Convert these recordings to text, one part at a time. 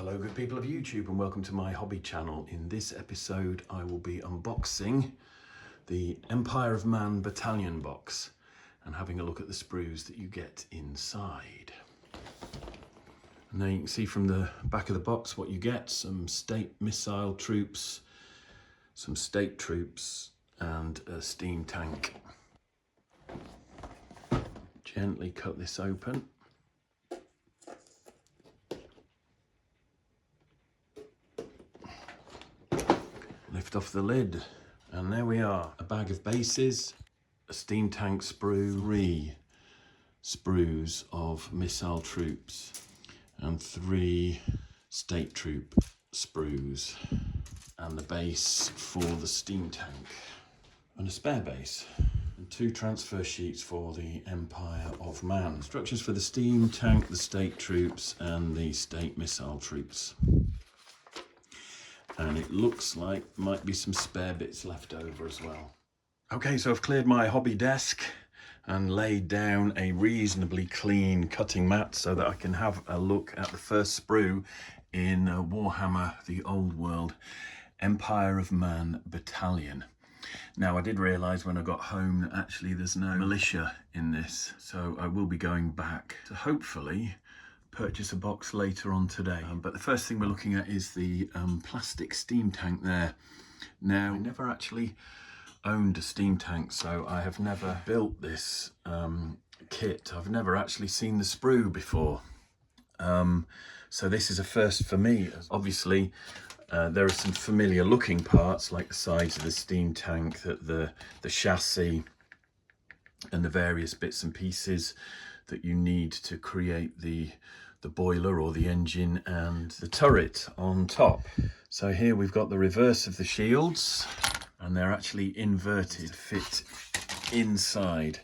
Hello good people of YouTube and welcome to my hobby channel. In this episode I will be unboxing the Empire of Man Battalion box and having a look at the sprues that you get inside. And there you can see from the back of the box what you get: some state missile troops, some state troops and a steam tank. Gently cut this open. Lift off the lid, and there we are. A bag of bases, a steam tank sprue, 3 sprues of missile troops, and 3 state troop sprues, and the base for the steam tank, and a spare base, and 2 transfer sheets for the Empire of Man. Structures for the steam tank, the state troops, and the state missile troops. And it looks like might be some spare bits left over as well. Okay, so I've cleared my hobby desk and laid down a reasonably clean cutting mat so that I can have a look at the first sprue in Warhammer, the old world, Empire of Man Battalion. Now, I did realise when I got home that actually there's no militia in this, so I will be going back to hopefully purchase a box later on today. But the first thing we're looking at is the plastic steam tank there. Now, I never actually owned a steam tank, so I have never built this kit. I've never actually seen the sprue before. So this is a first for me. Obviously, there are some familiar looking parts like the sides of the steam tank, the chassis, and the various bits and pieces that you need to create the boiler or the engine and the turret on top. So here we've got the reverse of the shields, and they're actually inverted to fit inside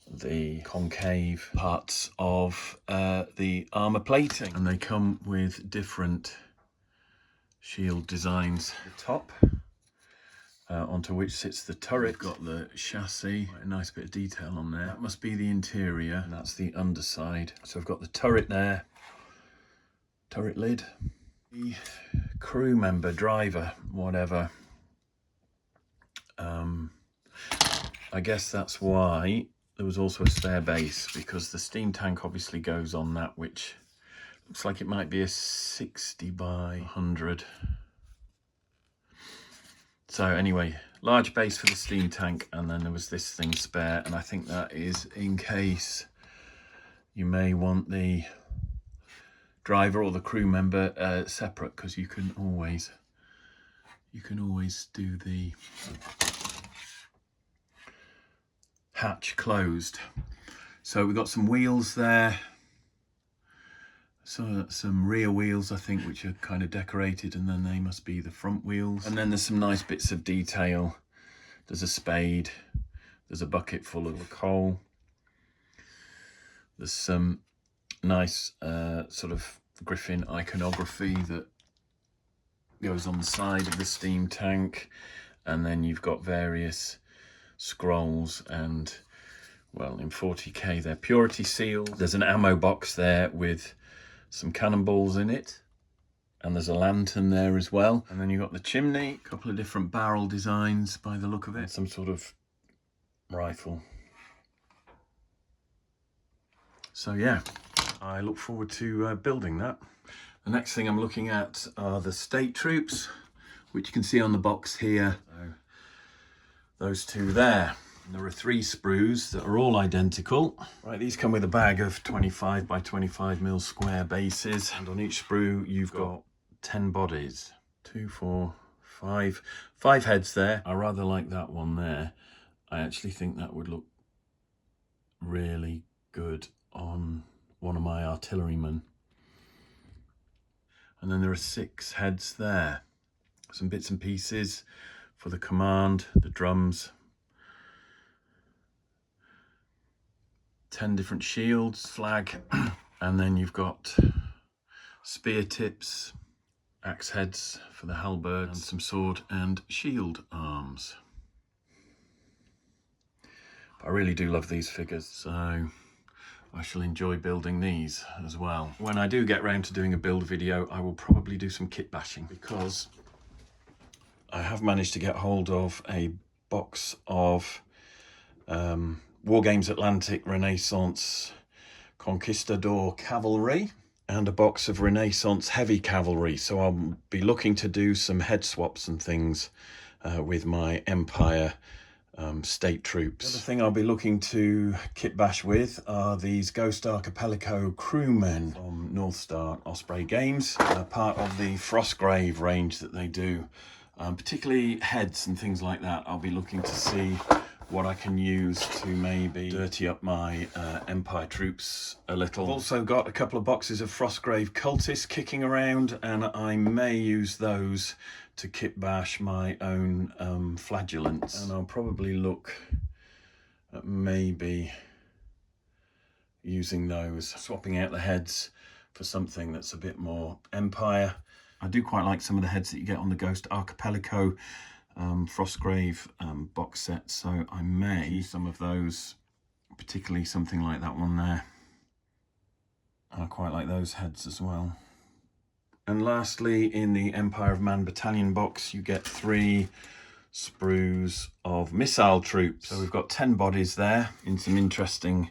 the concave parts of the armor plating, and they come with different shield designs. The top onto which sits the turret. We've got the chassis, a nice bit of detail on there. That must be the interior, and that's the underside. So I've got the turret there, turret lid, the crew member, driver, whatever. I guess that's why there was also a spare base, because the steam tank obviously goes on that, which looks like it might be a 60 by 100. So anyway, large base for the steam tank, and then there was this thing spare, and I think that is in case you may want the driver or the crew member separate, because you can always do the hatch closed. So we've got some wheels there. So some rear wheels, I think, which are kind of decorated, and then they must be the front wheels. And then there's some nice bits of detail. There's a spade, there's a bucket full of coal. There's some nice sort of griffin iconography that goes on the side of the steam tank. And then you've got various scrolls and, well, in 40k they're purity seals. There's an ammo box there with some cannonballs in it, and there's a lantern there as well. And then you've got the chimney, a couple of different barrel designs by the look of it, some sort of rifle. So yeah, I look forward to building that. The next thing I'm looking at are the state troops, which you can see on the box here. So those 2 there. There are 3 sprues that are all identical. Right, these come with a bag of 25 by 25 mil square bases, and on each sprue you've got 10 bodies. 2, 4, 5 heads there. I rather like that one there. I actually think that would look really good on one of my artillerymen. And then there are 6 heads there. Some bits and pieces for the command, the drums, 10 different shields, flag, and then you've got spear tips, axe heads for the halberd, and some sword and shield arms. I really do love these figures, so I shall enjoy building these as well. When I do get round to doing a build video, I will probably do some kit bashing, because I have managed to get hold of a box of Wargames Atlantic Renaissance Conquistador Cavalry and a box of Renaissance Heavy Cavalry. So I'll be looking to do some head swaps and things with my Empire state troops. The other thing I'll be looking to kit bash with are these Ghost Archipelago Crewmen from North Star Osprey Games, part of the Frostgrave range that they do. Particularly heads and things like that. I'll be looking to see what I can use to maybe dirty up my Empire troops a little. I've also got a couple of boxes of Frostgrave Cultists kicking around, and I may use those to kit bash my own flagellants. And I'll probably look at maybe using those, swapping out the heads for something that's a bit more Empire. I do quite like some of the heads that you get on the Ghost Archipelago Frostgrave box set, so I may use some of those, particularly something like that one there. I quite like those heads as well. And lastly, in the Empire of Man Battalion box, you get 3 sprues of missile troops. So we've got 10 bodies there in some interesting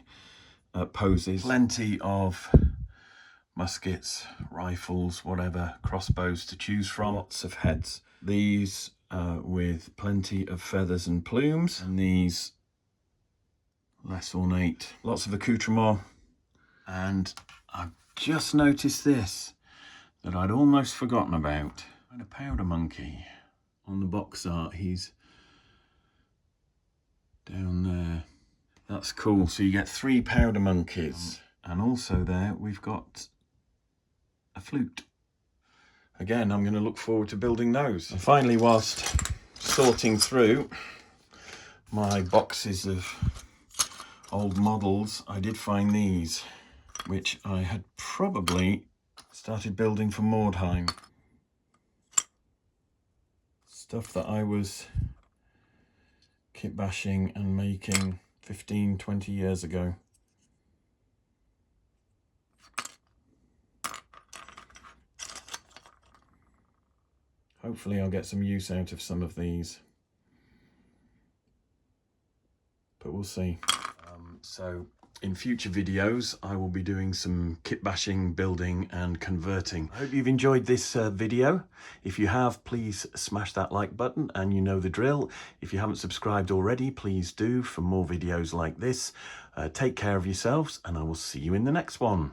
poses. Plenty of muskets, rifles, whatever, crossbows to choose from. Lots of heads. These with plenty of feathers and plumes, and these less ornate. Lots of accoutrement. And I've just noticed this that I'd almost forgotten about. And a powder monkey on the box art. He's down there. That's cool. So you get 3 powder monkeys. And also there we've got a flute. Again, I'm going to look forward to building those. And finally, whilst sorting through my boxes of old models, I did find these, which I had probably started building for Mordheim. Stuff that I was kit bashing and making 15, 20 years ago. Hopefully I'll get some use out of some of these, but we'll see. So in future videos, I will be doing some kit bashing, building and converting. I hope you've enjoyed this video. If you have, please smash that like button, and you know the drill. If you haven't subscribed already, please do for more videos like this. Take care of yourselves, and I will see you in the next one.